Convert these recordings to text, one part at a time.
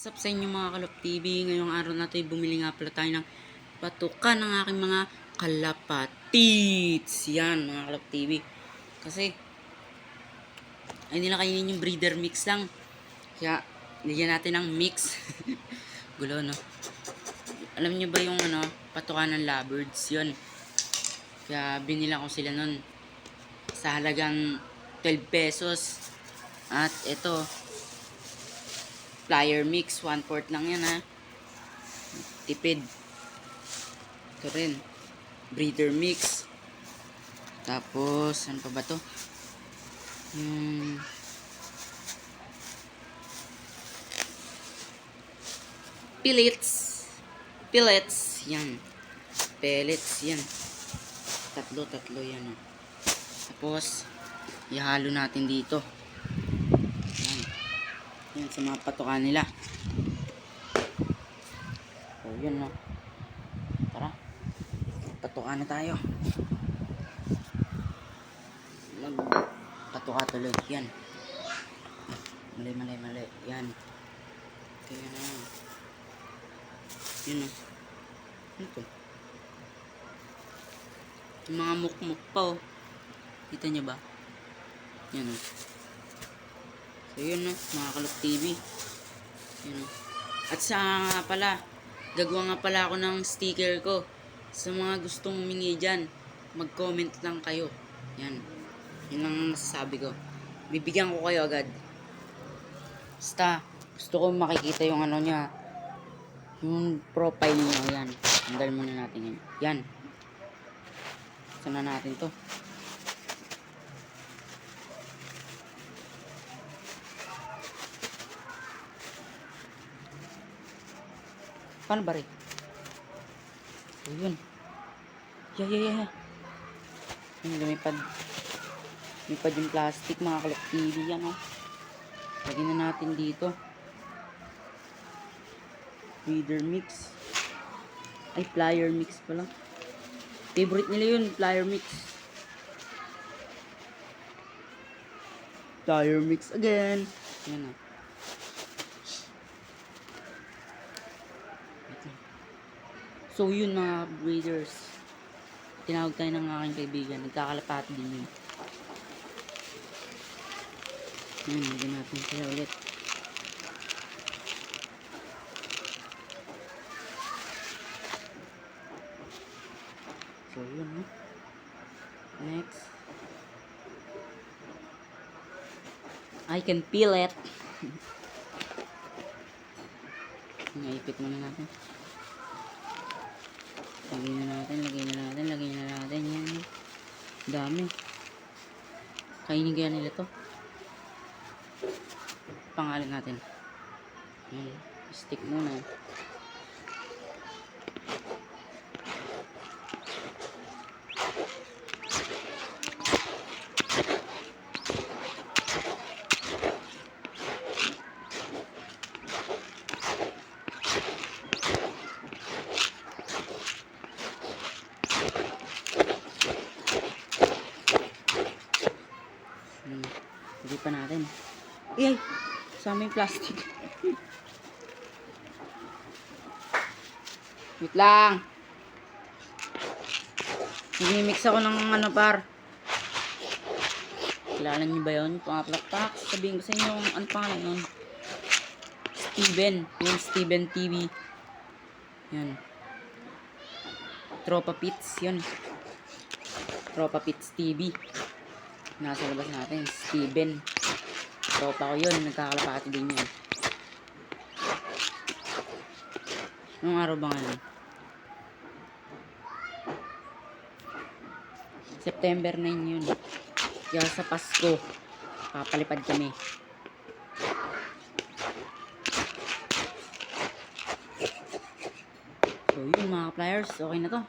Sup sa inyo mga Kalop TV, ngayong araw na ito ay bumili nga pala tayo ng patukan ng aking mga kalapatits. Yan mga Kalop TV. Kasi ay nila kainin yung breeder mix lang. Kaya nilagyan natin ng mix. Gulo no. Alam nyo ba yung patukan ng lovebirds yun. Kaya binila ko sila nun sa halagang 12 pesos. At ito flyer mix, 1/4 lang yan ha. Tipid. Ito rin. Breeder mix. Tapos, ano pa ba to? Pellets. Pellets. Yan. Pellets. Yan. Tatlo yan. Tapos, ihalo natin dito. Yan sa mga patukan nila. So, yun no. Tara. Patukan na tayo. Magpatuka tuloy. Yan. Mali. Yan. Kaya na yan. Yun no. Ano to? Yung mga mukmuk pa oh. Kita nyo ba? Yan o. So yun no, mga Kalop TV. Yun o. At sa nga pala, gagawa nga pala ako ng sticker ko. Sa mga gustong humingi dyan, mag-comment lang kayo. Yan. Yun ang masasabi ko. Bibigyan ko kayo agad. Basta, gusto ko makikita yung niya. Yung profile niyo. Yan. Tanggal muna natin yan. Yan. Sana natin to. Paano ba rin? So, yun. Yeah. Yung lumipad. Lumipad yung plastic, mga Kalop TV. Yan, oh. Lagyan na natin dito. Breeder mix. Ay, flyer mix pala. Favorite nila yun, flyer mix. Flyer mix again. Yan, oh. So yun mga breeders, tinawag tayo ng aking kaibigan, nagkakalapati din yun. Yan, lagyan natin sila ulit. So yun no. Next, I can peel it. Naipit muna natin. Lagyan na natin. Yan. Dami. Kainin kaya nila to. Pangalan natin. Yan. Stick muna. Hindi pa natin. Ay! Sama yung plastic. Wait lang. Nag-mix ako ng par. Kilala niyo ba yun? Pangaplak-pak. Sabihin ko sa inyo ano pangalan nun. Steven. Yung Steven TV. Yan. Tropa Pits. Yun. Tropa Pits TV. Nasa labas natin. Steven. Tropa ko yun. Nagkakalapati din yun. Anong araw ba ngayon? September 9 yun. Kaya sa Pasko, papalipad kami. So yun mga pliers. Okay na to.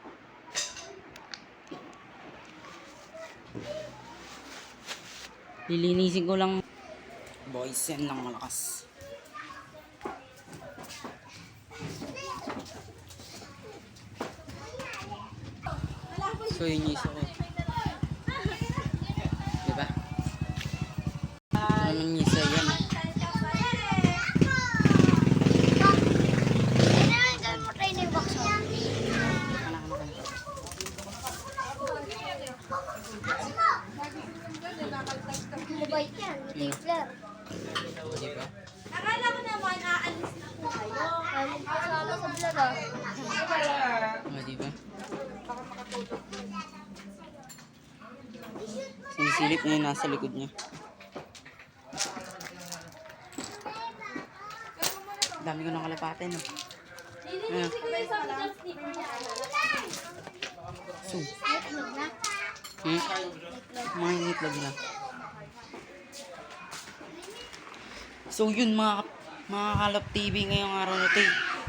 Lilinisin ko lang. Boys, yan lang malakas. So yun yung isa ko. Diba? Ito naman yung isa yan. silip na yung nasa likod niya. Dami ko ng kalapate, no? Ayan. So, mga itlog na. So yun mga Kalap TV ngayong araw na ito.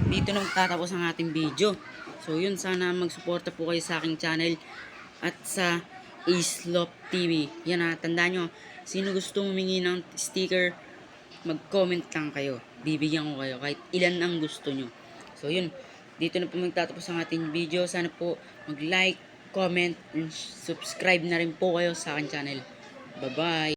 Dito na magtatapos ang ating video. So yun, sana magsuporta po kayo sa aking channel at sa Islop TV. Yan ha, tandaan nyo, sino gusto humingi ng sticker, mag-comment lang kayo. Bibigyan ko kayo kahit ilan ang gusto nyo. So yun, dito na po magtatapos ang ating video. Sana po mag-like, comment, and subscribe na rin po kayo sa aking channel. Bye-bye!